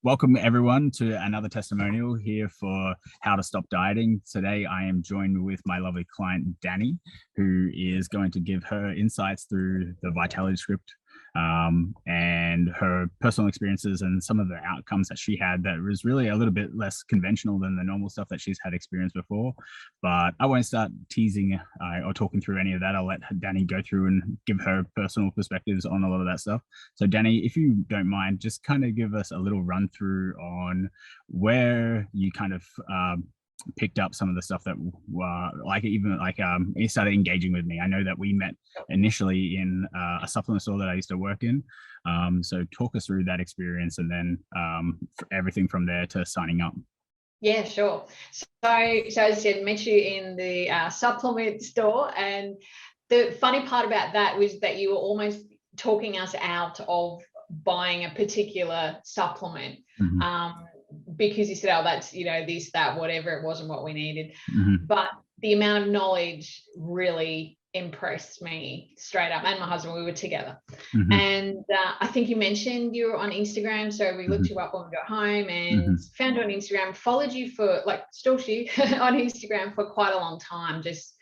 Welcome everyone to another testimonial here for how to stop dieting. Today I am joined with my lovely client Dani, who is going to give her insights through the Vitality script and her personal experiences and some of the outcomes that she had that was really a little bit less conventional than the normal stuff that she's had experience before. But I won't start teasing or talking through any of that. I'll let Dani go through and give her personal perspectives on a lot of that stuff. So Dani, if you don't mind, just kind of give us a little run through on where you kind of picked up some of the stuff that you started engaging with me. I know that we met initially in a supplement store that I used to work in. So talk us through that experience and then everything from there to signing up. Yeah, sure. So as I said, met you in the supplement store, and the funny part about that was that you were almost talking us out of buying a particular supplement. Mm-hmm. Because you said, oh, that's, this, that, whatever, it wasn't what we needed. Mm-hmm. But the amount of knowledge really impressed me straight up. And my husband, we were together. Mm-hmm. And I think you mentioned you were on Instagram. So we looked you up when we got home and found you on Instagram, followed you for stalked you on Instagram for quite a long time. Just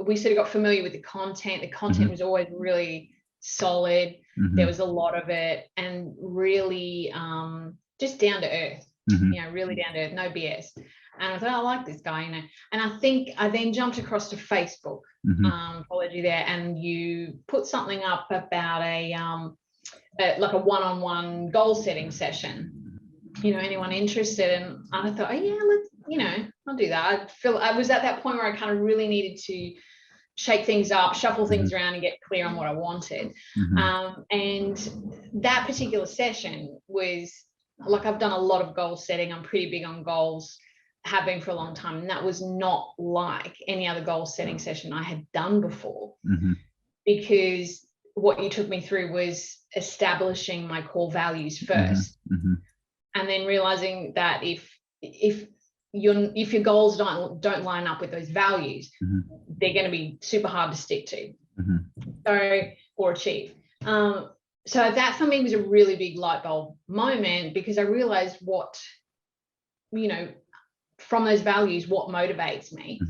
we sort of got familiar with the content. The content was always really solid. There was a lot of it and really just down to earth, really down to earth, no BS. And I thought, I like this guy, And I think I then jumped across to Facebook, followed you there, and you put something up about a one-on-one goal setting session. Anyone interested? And I thought, oh yeah, let's, I'll do that. I was at that point where I kind of really needed to shake things up, shuffle things around and get clear on what I wanted. And that particular session was, I've done a lot of goal setting. I'm pretty big on goals, have been for a long time. And that was not like any other goal setting session I had done before, because what you took me through was establishing my core values first, and then realizing that if your goals don't line up with those values, they're going to be super hard to stick to, or achieve. So that for me was a really big light bulb moment, because I realized what, from those values, what motivates me,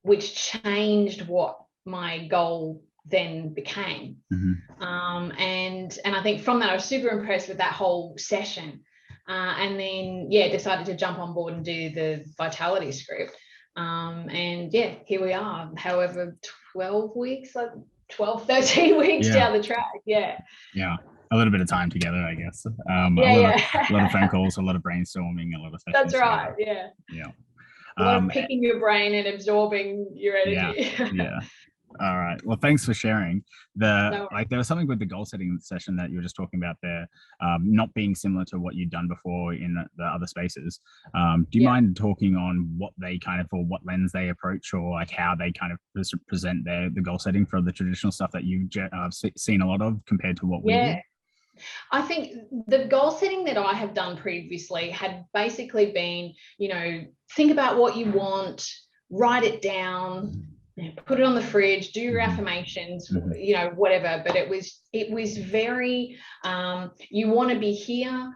which changed what my goal then became. And I think from that, I was super impressed with that whole session. And then, decided to jump on board and do the Vitality script. And here we are, however, 13 weeks down the track. Yeah. A little bit of time together, I guess. A lot of phone calls, a lot of brainstorming, a lot of sessions. That's right. A lot of picking your brain and absorbing your energy. All right. Well, thanks for sharing. There was something with the goal setting session that you were just talking about there, not being similar to what you'd done before in the other spaces. Do you mind talking on what they or what lens they approach, or how they kind of present the goal setting for the traditional stuff that you've seen a lot of compared to what we do? I think the goal setting that I have done previously had basically been, think about what you want, write it down, put it on the fridge, do your affirmations, whatever. But it was very, you want to be here,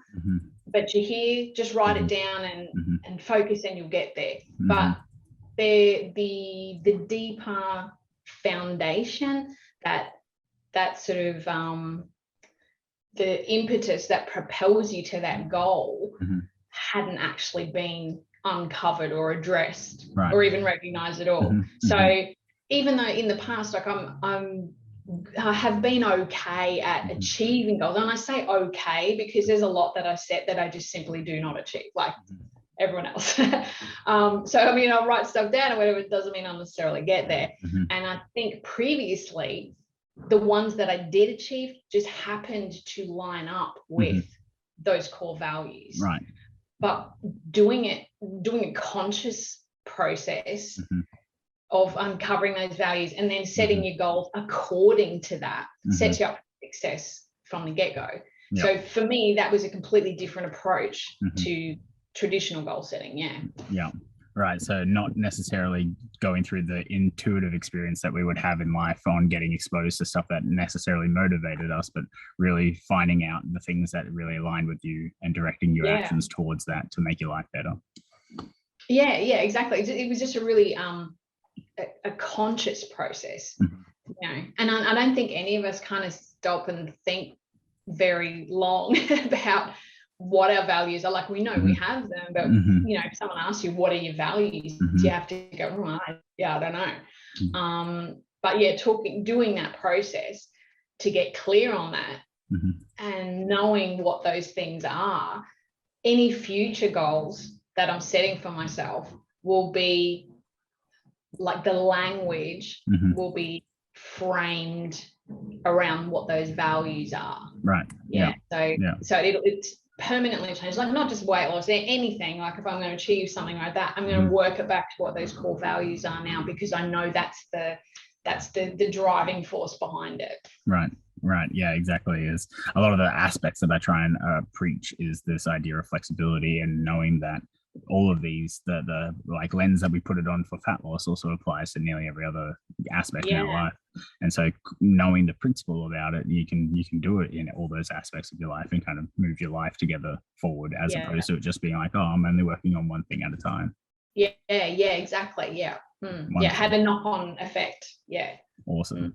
but you're here, just write it down and focus and you'll get there. But the deeper foundation, that sort of, the impetus that propels you to that goal hadn't actually been uncovered or addressed, or even recognized at all. So even though in the past, I have been okay at achieving goals, and I say okay because there's a lot that I set that I just simply do not achieve, like everyone else. So I'll write stuff down or whatever, it doesn't mean I'll necessarily get there. And I think previously the ones that I did achieve just happened to line up with those core values. Right. But doing a conscious process of uncovering those values and then setting your goals according to that sets you up for success from the get-go. So for me, that was a completely different approach to traditional goal setting. Right. So not necessarily going through the intuitive experience that we would have in life on getting exposed to stuff that necessarily motivated us, but really finding out the things that really aligned with you and directing your actions towards that to make your life better. Yeah, exactly. It was just a really a conscious process, you know, and I don't think any of us kind of stop and think very long about what our values are. Like, we know we have them, but you know, if someone asks you what are your values, you have to go, I don't know. But yeah, doing that process to get clear on that and knowing what those things are, any future goals that I'm setting for myself will be like, the language will be framed around what those values are. Right. So it's permanently changed, like not just weight loss, anything. Like, if I'm going to achieve something like that, I'm going to work it back to what those core values are now, because I know that's the driving force behind it. Right. Yeah, exactly. Is a lot of the aspects that I try and preach is this idea of flexibility, and knowing that all of these, the like lens that we put it on for fat loss also applies to nearly every other aspect in our life. And so knowing the principle about it, you can do it in all those aspects of your life and kind of move your life together forward, as opposed to it just being like, oh, I'm only working on one thing at a time. Yeah, exactly. Yeah. Had a knock-on effect. Yeah. Awesome.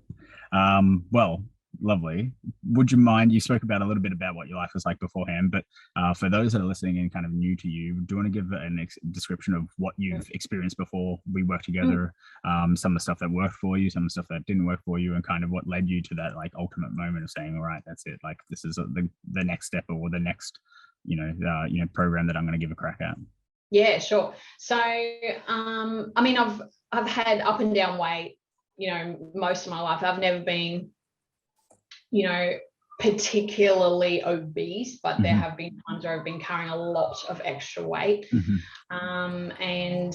Well, lovely. Would you mind, you spoke about a little bit about what your life was like beforehand, but for those that are listening and kind of new to you, do you want to give a description of what you've experienced before we worked together, some of the stuff that worked for you, some of the stuff that didn't work for you, and kind of what led you to that like ultimate moment of saying, all right, that's it, like this is the next step, or the next program that I'm going to give a crack at? Yeah, sure. So I mean, I've had up and down weight, you know, most of my life. I've never been, you know, particularly obese, but there have been times where I've been carrying a lot of extra weight. And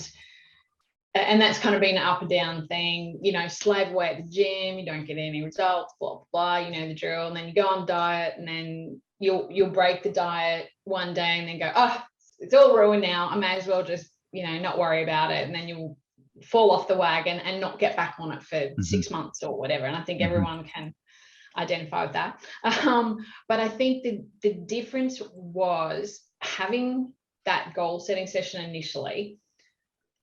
that's kind of been an up and down thing, you know, slave away at the gym, you don't get any results, blah, blah, blah, you know the drill. And then you go on diet, and then you'll break the diet one day and then go, oh, it's all ruined now, I may as well just, you know, not worry about it. And then you'll fall off the wagon and not get back on it for 6 months or whatever. And I think everyone can identify with that. But I think the difference was having that goal setting session initially.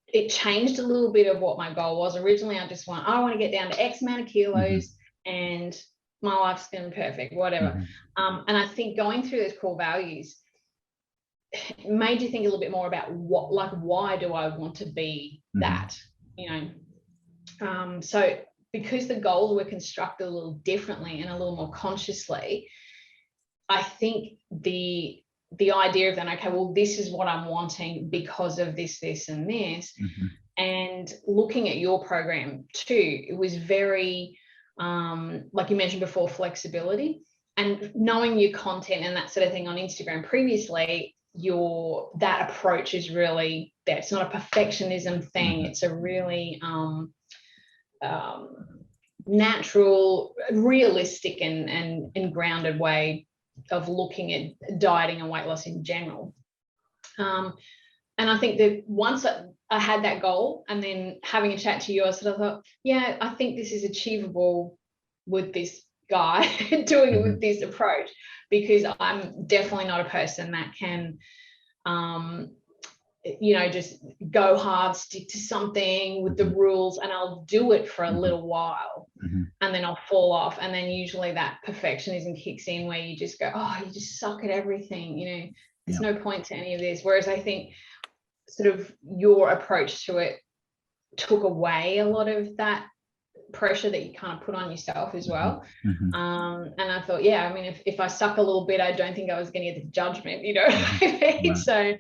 It changed a little bit of what my goal was. Originally, I want to get down to X amount of kilos and my life's going to be perfect, whatever. And I think going through those core values made you think a little bit more about why do I want to be that, you know? So because the goals were constructed a little differently and a little more consciously, I think the idea of then, okay, well, this is what I'm wanting because of this, and this, and looking at your program too, it was very, like you mentioned before, flexibility, and knowing your content and that sort of thing on Instagram previously, that approach is really there. It's not a perfectionism thing. It's a really natural, realistic, and grounded way of looking at dieting and weight loss in general. And I think that once I had that goal, and then having a chat to you, I sort of thought, yeah, I think this is achievable with this guy doing it with this approach, because I'm definitely not a person that can you know, just go hard, stick to something with the rules, and I'll do it for a little while and then I'll fall off, and then usually that perfectionism kicks in where you just go, oh, you just suck at everything, you know, there's no point to any of this. Whereas I think sort of your approach to it took away a lot of that pressure that you kind of put on yourself as well. And I thought, yeah, I mean, if I suck a little bit, I don't think I was going to get the judgment, you know. So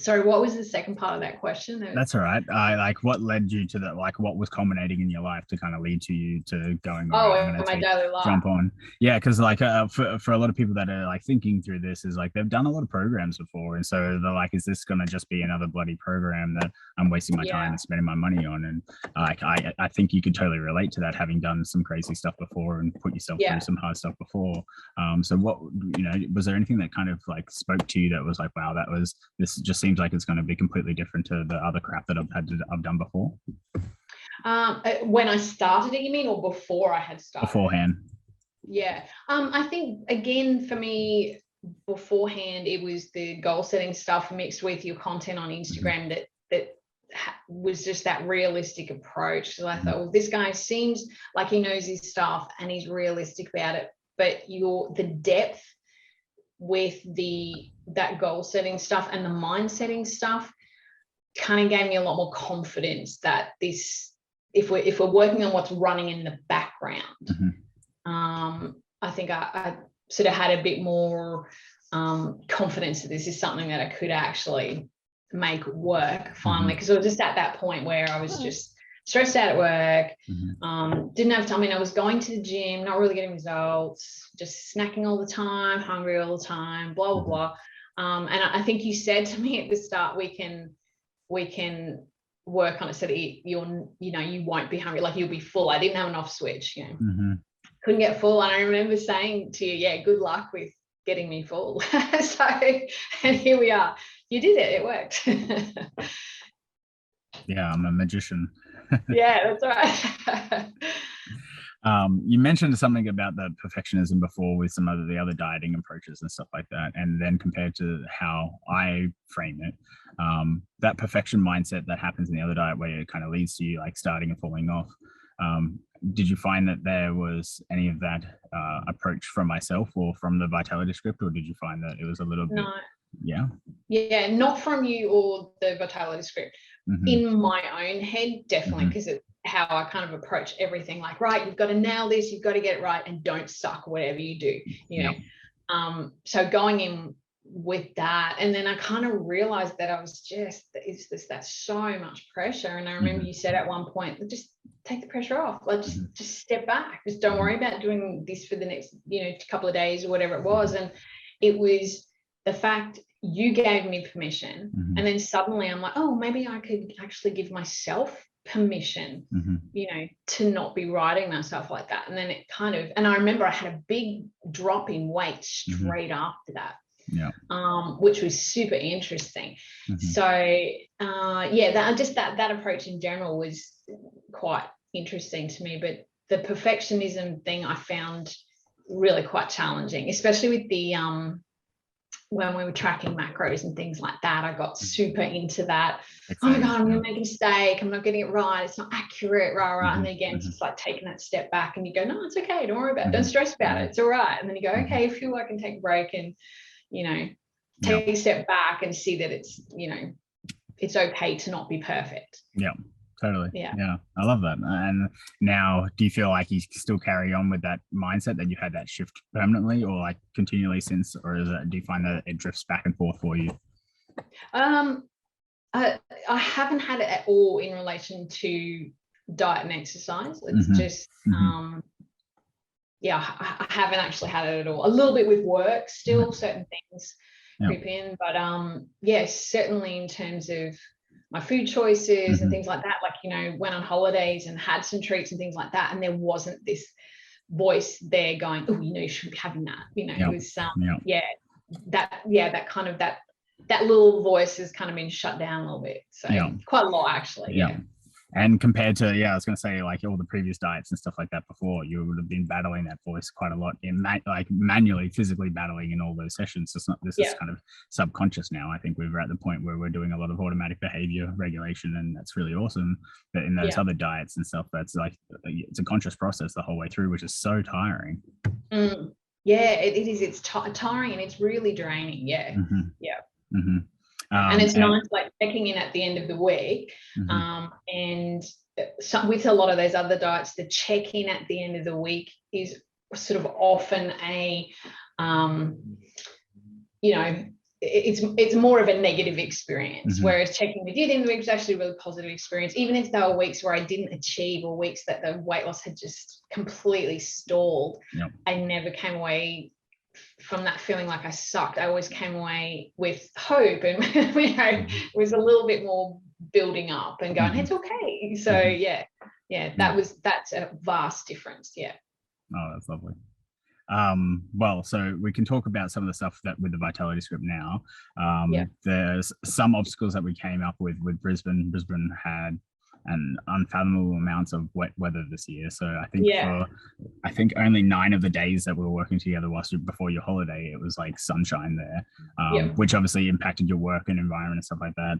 Sorry, what was the second part of that question? That's all right. Like, what led you to that? Like, what was culminating in your life to kind of lead to you to going, all right, I'm going my to daily life. jump on? Yeah, because like for a lot of people that are like thinking through this is like they've done a lot of programs before, and so they're like, is this going to just be another bloody program that I'm wasting my time and spending my money on? And like I think you could totally relate to that, having done some crazy stuff before and put yourself through some hard stuff before. So what, was there anything that kind of like spoke to you that was like, wow, this just seems like it's going to be completely different to the other crap that I've done before? When I started it, you mean, or before I had started? Beforehand. Yeah. I think again for me beforehand, it was the goal setting stuff mixed with your content on Instagram that was just that realistic approach. So I thought, well, this guy seems like he knows his stuff and he's realistic about it, but the depth with that goal setting stuff and the mind setting stuff kind of gave me a lot more confidence that this, if we're working on what's running in the background, I think I sort of had a bit more confidence that this is something that I could actually make work finally, because I was just at that point where I was just stressed out at work, didn't have time. I mean, I was going to the gym, not really getting results, just snacking all the time, hungry all the time, blah blah blah. And I think you said to me at the start, we can work on it so that you won't be hungry, like you'll be full. I didn't have an off switch, couldn't get full. And I remember saying to you, yeah, good luck with getting me full. So, and here we are. You did it worked. Yeah, I'm a magician. Yeah, that's right. You mentioned something about the perfectionism before with some of the other dieting approaches and stuff like that, and then compared to how I frame it, that perfection mindset that happens in the other diet where it kind of leads to you like starting and falling off. Did you find that there was any of that approach from myself or from the Vitality script, or did you find that it was a little bit? Yeah, not from you or the Vitality script. In my own head, definitely, because it's how I kind of approach everything. Like, right, you've got to nail this, you've got to get it right, and don't suck whatever you do. So going in with that, and then I kind of realized that I was that's so much pressure. And I remember you said at one point, just take the pressure off, like just step back, just don't worry about doing this for the next couple of days or whatever it was. And it was the fact you gave me permission, and then suddenly I'm like, oh, maybe I could actually give myself permission, to not be riding myself like that. And then it kind of, and I remember I had a big drop in weight straight after that, which was super interesting. So that approach in general was quite interesting to me. But the perfectionism thing I found really quite challenging, especially with the when we were tracking macros and things like that. I got super into that. Oh my God, I'm going to make a mistake. I'm not getting it right. It's not accurate, rah. And then again, it's just like taking that step back and you go, no, it's okay. Don't worry about it. Don't stress about it. It's all right. And then you go, okay, I feel like I can take a break and, take a step back and see that it's, it's okay to not be perfect. Yeah. Totally. Yeah. I love that. And now, do you feel like you still carry on with that mindset, that you had that shift permanently or like continually since, or do you find that it drifts back and forth for you? I haven't had it at all in relation to diet and exercise. It's just, I haven't actually had it at all. A little bit with work, still certain things creep in, but certainly in terms of my food choices and things like that, like, went on holidays and had some treats and things like that, and there wasn't this voice there going, oh, you shouldn't be having that, it was that kind of that little voice has kind of been shut down a little bit, so quite a lot actually. And compared to, I was going to say, like all the previous diets and stuff like that before, you would have been battling that voice quite a lot in manually, physically battling in all those sessions. It's not, this is kind of subconscious now. I think we're at the point where we're doing a lot of automatic behavior regulation, and that's really awesome. But in those other diets and stuff, that's like, it's a conscious process the whole way through, which is so tiring. Yeah, it is. It's tiring and it's really draining. And it's nice, like checking in at the end of the week, and with a lot of those other diets, the check-in at the end of the week is sort of often a it's more of a negative experience. Mm-hmm. Whereas checking with you the end of the week was actually a really positive experience, even if there were weeks where I didn't achieve or weeks that the weight loss had just completely stalled. Yep. I never came away from that feeling like I sucked. I always came away with hope, and it was a little bit more building up and going, it's okay. So that's a vast difference. Yeah. Oh, that's lovely. Well, so we can talk about some of the stuff that with the vitality script now. There's some obstacles that we came up with Brisbane. Brisbane had an unfathomable amounts of wet weather this year. So I think only 9 of the days that we were working together was before your holiday, it was like sunshine there, which obviously impacted your work and environment and stuff like that.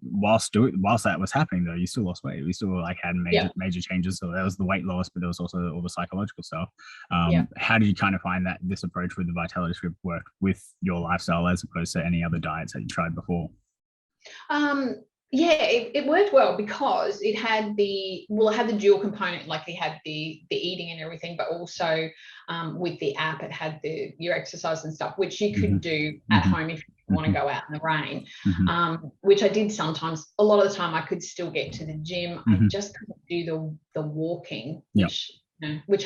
Whilst that was happening though, you still lost weight. We still like had major changes. So there was the weight loss, but there was also all the psychological stuff. How did you kind of find that this approach with the vitality script worked with your lifestyle as opposed to any other diets that you tried before? It worked well because it had the dual component, like it had the eating and everything, but also with the app it had your exercise and stuff, which you could do at home if you want to go out in the rain, which I did sometimes. A lot of the time I could still get to the gym. I just couldn't do the walking, which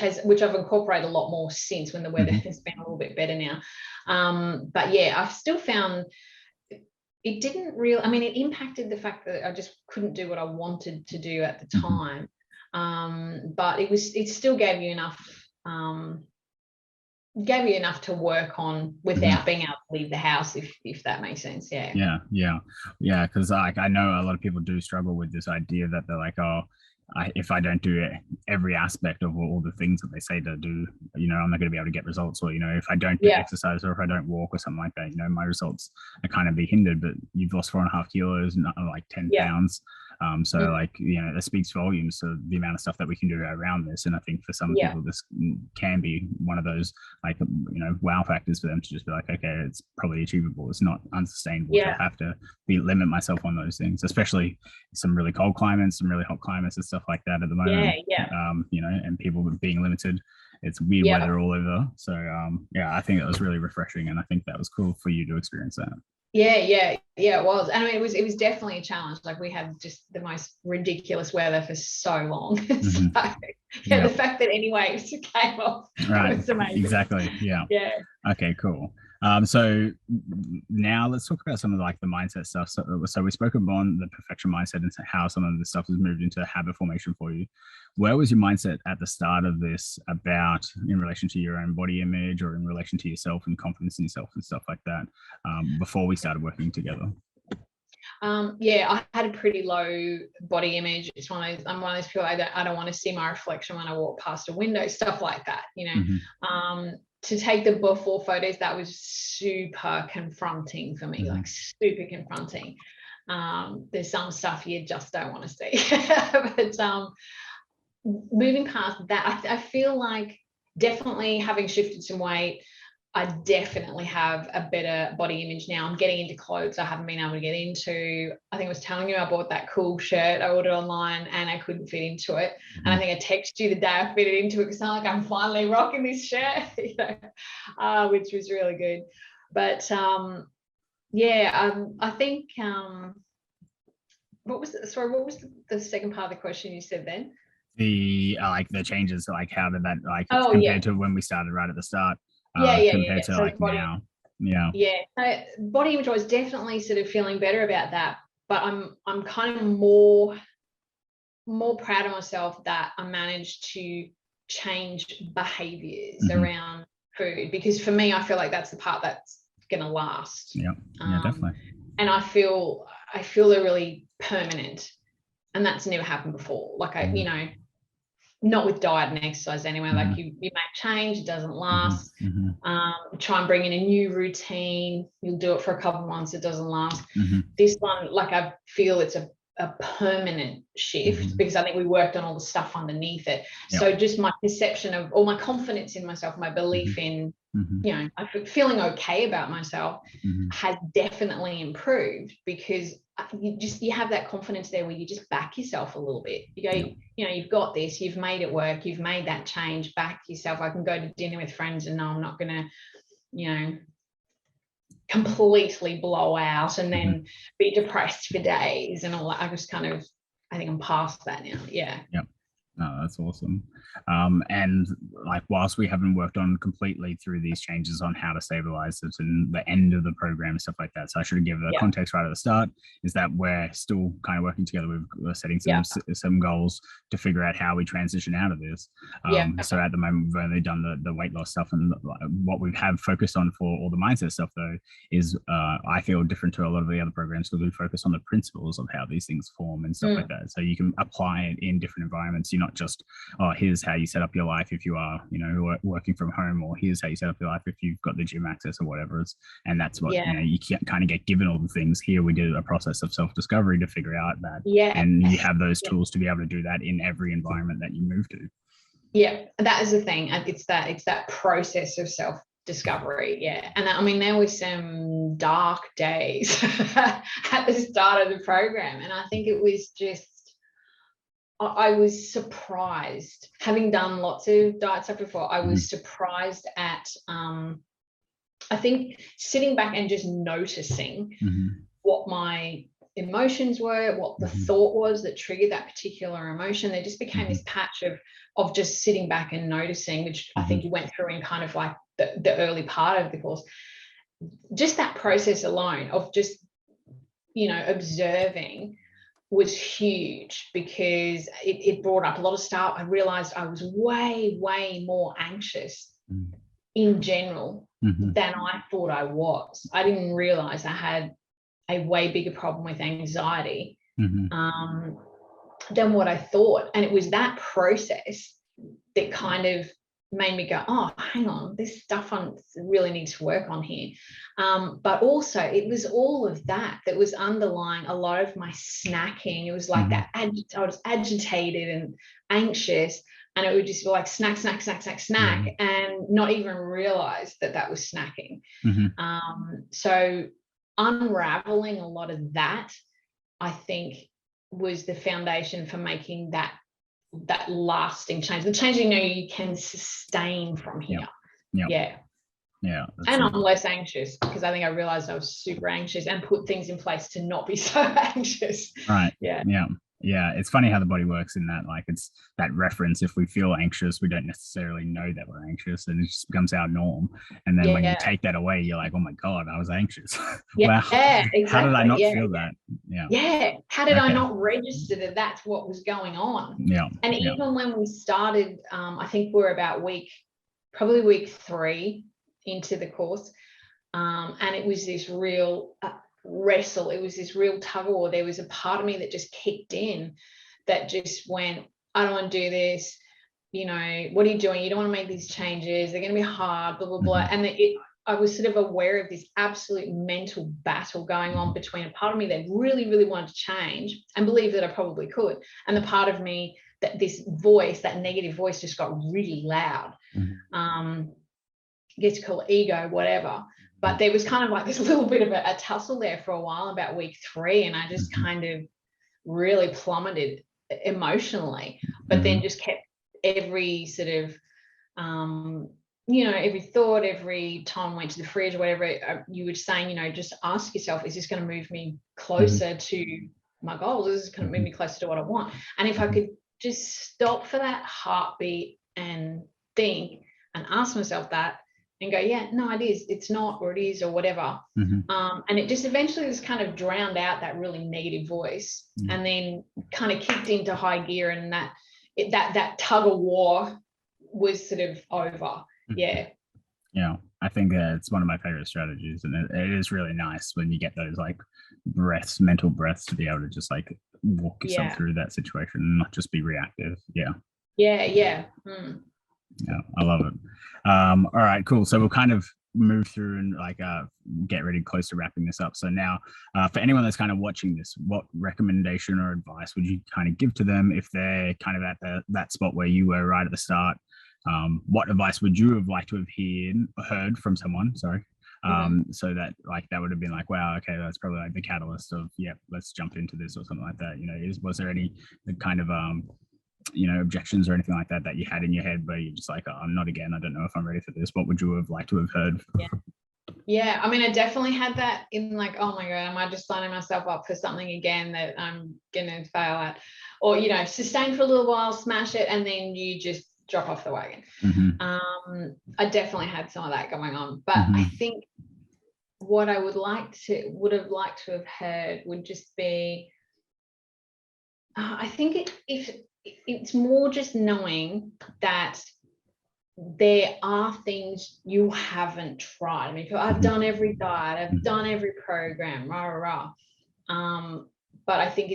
I've incorporated a lot more since when the weather has been a little bit better now. But yeah, I've still found it didn't really, I mean, it impacted the fact that I just couldn't do what I wanted to do at the time. But it still gave you enough to work on without being able to leave the house, if that makes sense. Yeah. Because like I know a lot of people do struggle with this idea that they're like, oh, if I don't do every aspect of all the things that they say to do, I'm not going to be able to get results. Or, if I don't do exercise or if I don't walk or something like that, my results are kind of be hindered. But you've lost 4.5 kilos, not like 10 pounds. That speaks volumes to the amount of stuff that we can do around this. And I think for some people, this can be one of those wow factors for them to just be like, okay, it's probably achievable. It's not unsustainable to have to limit myself on those things, especially some really cold climates, some really hot climates and stuff like that at the moment. And people being limited. It's weird weather all over. So I think that was really refreshing, and I think that was cool for you to experience that. Yeah, it was. And I mean, it was definitely a challenge. Like we had just the most ridiculous weather for so long. So the fact that any waves came off was amazing. Exactly. Yeah. Okay, cool. So now let's talk about some of the mindset stuff. So we spoke about the perfection mindset and how some of the stuff has moved into habit formation for you. Where was your mindset at the start of this about in relation to your own body image or in relation to yourself and confidence in yourself and stuff like that before we started working together? I had a pretty low body image. I'm one of those people, I don't want to see my reflection when I walk past a window, stuff like that, to take the before photos, that was super confronting for me, like super confronting. There's some stuff you just don't want to see. But moving past that, I feel like definitely having shifted some weight, I definitely have a better body image now. I'm getting into clothes I haven't been able to get into. I think I was telling you I bought that cool shirt I ordered online and I couldn't fit into it. And I think I texted you the day I fitted into it because I'm like, I'm finally rocking this shirt, which was really good. But I think what was the second part of the question you said then? The the changes, how did that compared to when we started right at the start? Compared to now. Body image, I was definitely sort of feeling better about that, but I'm kind of more proud of myself that I managed to change behaviors around food, because for me, I feel like that's the part that's gonna last. Definitely. And I feel they're really permanent, and that's never happened before. Not with diet and exercise anyway. Like you make change, it doesn't last. Try and bring in a new routine, you'll do it for a couple of months, it doesn't last. This one, I feel it's a permanent shift because I think we worked on all the stuff underneath it. So just my perception of, or my confidence in myself, my belief in feeling okay about myself has definitely improved, because you have that confidence there where you just back yourself a little bit. You go, you've got this, you've made it work, you've made that change, back yourself. I can go to dinner with friends and know I'm not going to, completely blow out and then be depressed for days and all that. I think I'm past that now. Yeah. Yep. Oh, that's awesome. And like, whilst we haven't worked on completely through these changes on how to stabilize it and the end of the program and stuff like that, so I should have given the context right at the start, is that we're still kind of working together. We're setting some goals to figure out how we transition out of this. So at the moment, we've only done the weight loss stuff, and what we have focused on for all the mindset stuff, though, is I feel different to a lot of the other programs, because we focus on the principles of how these things form and stuff like that. So you can apply it in different environments. You're not just, oh, here's how you set up your life if you are, working from home, or here's how you set up your life if you've got the gym access or whatever. And that's what, you can't kind of get given all the things. Here we do a process of self-discovery to figure out that. And you have those tools to be able to do that in every environment that you move to. Yeah, that is the thing. It's that process of self-discovery. Yeah. And I mean, there were some dark days at the start of the program. And I think it was just, I was surprised, having done lots of diet stuff before, I was surprised at, I think, sitting back and just noticing what my emotions were, what the thought was that triggered that particular emotion. There just became this patch of just sitting back and noticing, which I think you went through in kind of like the early part of the course. Just that process alone of just, observing was huge, because it brought up a lot of stuff. I realized I was way, way more anxious in general than I thought I was. I didn't realize I had a way bigger problem with anxiety than what I thought. And it was that process that kind of made me go, oh, hang on, this stuff I really need to work on here. But also it was all of that was underlying a lot of my snacking. It was like that I was agitated and anxious, and it would just be like snack, and not even realize that was snacking. So unraveling a lot of that, I think, was the foundation for making that lasting change, the change you can sustain from here. And I'm less anxious, because I think I realized I was super anxious and put things in place to not be so anxious. It's funny how the body works in that, like, it's that reference. If we feel anxious, we don't necessarily know that we're anxious, and it just becomes our norm. And then when you take that away, you're like, oh my God, I was anxious. Wow. Exactly. How did I not feel that? How did I not register that that's what was going on? And even when we started, I think we're about probably week 3 into the course, and it was this real wrestle. It was this real tug of war. There was a part of me that just kicked in, that just went, I don't want to do this. What are you doing? You don't want to make these changes. They're going to be hard, blah, blah, blah. And I was sort of aware of this absolute mental battle going on between a part of me that really, really wanted to change and believed that I probably could, and the part of me that this voice, that negative voice, just got really loud. I guess you call it ego, whatever. But there was kind of like this little bit of a tussle there for a while, about week 3, and I just kind of really plummeted emotionally, but then just kept every sort of, every thought, every time I went to the fridge or whatever, you were saying, just ask yourself, is this going to move me closer to my goals? Is this going to move me closer to what I want? And if I could just stop for that heartbeat and think and ask myself that, and go, yeah, no, it is, it's not, or it is, or whatever. And it just eventually just kind of drowned out that really negative voice, and then kind of kicked into high gear, and that tug of war was sort of over. I think it's one of my favorite strategies, and it is really nice when you get those like mental breaths, to be able to just like walk yourself through that situation and not just be reactive. I love it. All right, cool. So we'll kind of move through and like get ready close to wrapping this up. So now for anyone that's kind of watching this, what recommendation or advice would you kind of give to them if they're kind of at that spot where you were right at the start? What advice would you have liked to have heard from someone, so that like that would have been like, wow, okay, that's probably like the catalyst of, let's jump into this, or something like that. Was there any kind of objections or anything like that you had in your head where you're just like, oh, I'm not again, I don't know if I'm ready for this? What would you have liked to have heard? Yeah, I mean, I definitely had that in like, oh my God, am I just signing myself up for something again that I'm gonna fail at? Or, you know, sustain for a little while, smash it, and then you just drop off the wagon. I definitely had some of that going on. But I think what I would have liked to have heard would just be, I think if it's more just knowing that there are things you haven't tried. I mean, I've done every diet, I've done every program, rah, rah, rah. But I think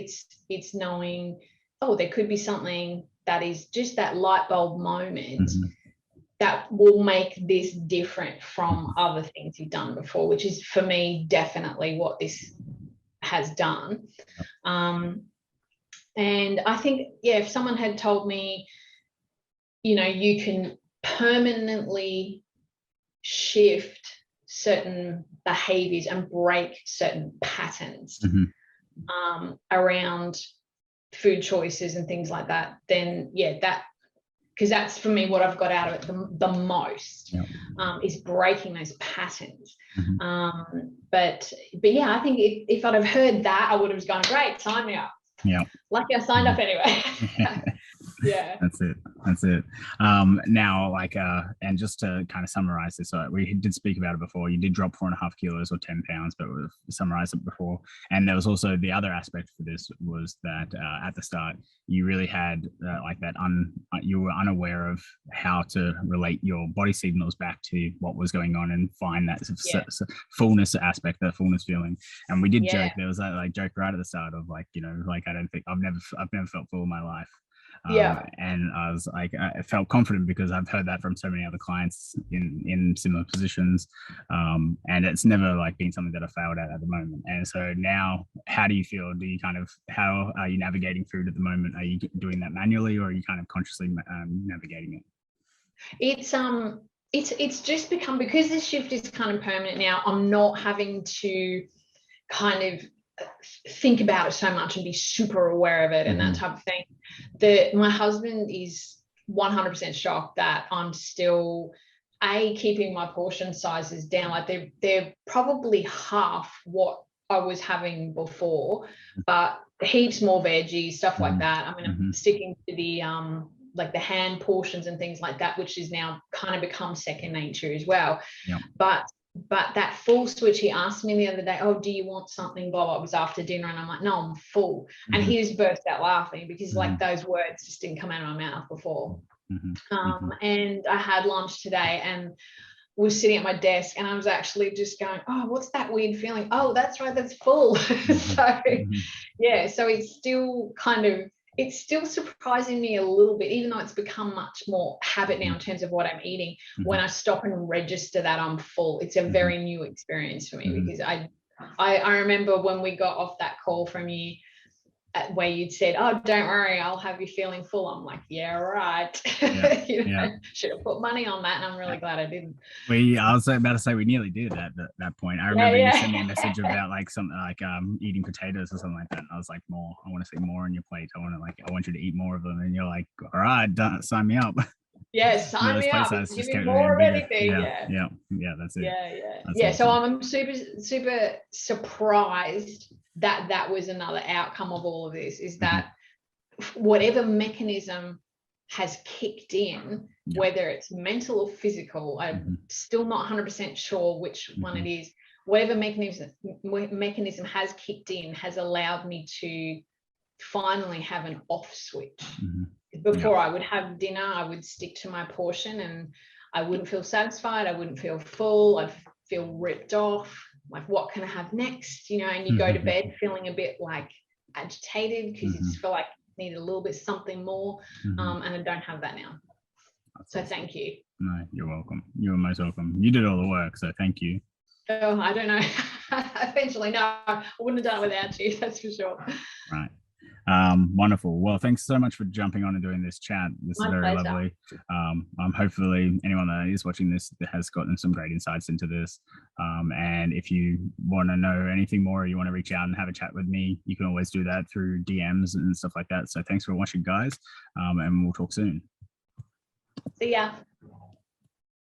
it's knowing, oh, there could be something that is just that light bulb moment that will make this different from other things you've done before, which is for me definitely what this has done. And I think, yeah, if someone had told me, you know, you can permanently shift certain behaviors and break certain patterns around food choices and things like that, then yeah, that, because that's for me what I've got out of it the most, is breaking those patterns. But yeah, I think if I'd have heard that, I would have gone, great, sign me up. Yeah, lucky I signed up anyway. Yeah, that's it. Now, like, and just to kind of summarize this, we did speak about it before. You did drop 4.5 kilos or 10 pounds, but we've summarized it before. And there was also the other aspect for this was that at the start you really had like that you were unaware of how to relate your body signals back to what was going on and find that fullness aspect, that fullness feeling. And we did joke, there was that like joke right at the start of like, you know, like, I don't think I've never felt full in my life. And I was like, I felt confident because I've heard that from so many other clients in similar positions, and it's never like been something that I failed at the moment. And so now, how do you feel? How are you navigating food at the moment? Are you doing that manually, or are you kind of consciously navigating it? It's just become, because this shift is kind of permanent now, I'm not having to kind of think about it so much and be super aware of it and that type of thing. My husband is 100% shocked that I'm still keeping my portion sizes down. Like they're probably half what I was having before, but heaps more veggies, stuff like that. I mean, I'm sticking to the like the hand portions and things like that, which is now kind of become second nature as well. But that full switch, he asked me the other day, oh, do you want something? Blah, blah. It was after dinner. And I'm like, no, I'm full. And he just burst out laughing because like those words just didn't come out of my mouth before. And I had lunch today and was sitting at my desk and I was actually just going, oh, what's that weird feeling? Oh, that's right, that's full. So yeah, so it's still surprising me a little bit, even though it's become much more habit now in terms of what I'm eating. When I stop and register that I'm full, it's a very new experience for me, because I remember when we got off that call from you where you'd said, oh, don't worry, I'll have you feeling full. I'm like, yeah, right. You know, should have put money on that, and I'm really glad I didn't. I was about to say we nearly did at that point. I remember you sent me a message about like something like eating potatoes or something like that. And I was like, more. I want to see more on your plate. I want you to eat more of them. And you're like, all right, sign me up. Yeah, sign me up. Give me more of anything. Yeah, that's it. Yeah. So I'm super, super surprised that was another outcome of all of this, is that whatever mechanism has kicked in, whether it's mental or physical, I'm still not 100% sure which one it is. Whatever mechanism has kicked in has allowed me to finally have an off switch. Before I would have dinner, I would stick to my portion and I wouldn't feel satisfied. I wouldn't feel full. I'd feel ripped off. Like, what can I have next? You know, and you go to bed feeling a bit like agitated because you just feel like you need a little bit something more. And I don't have that now. So thank you. No, you're welcome. You're most welcome. You did all the work, so thank you. Oh, I don't know. Eventually, no, I wouldn't have done it without you. That's for sure. Right. Wonderful. Well, thanks so much for jumping on and doing this chat. This is very lovely. Hopefully anyone that is watching this has gotten some great insights into this. And if you want to know anything more, or you want to reach out and have a chat with me, you can always do that through DMs and stuff like that. So thanks for watching, guys. And we'll talk soon. See ya.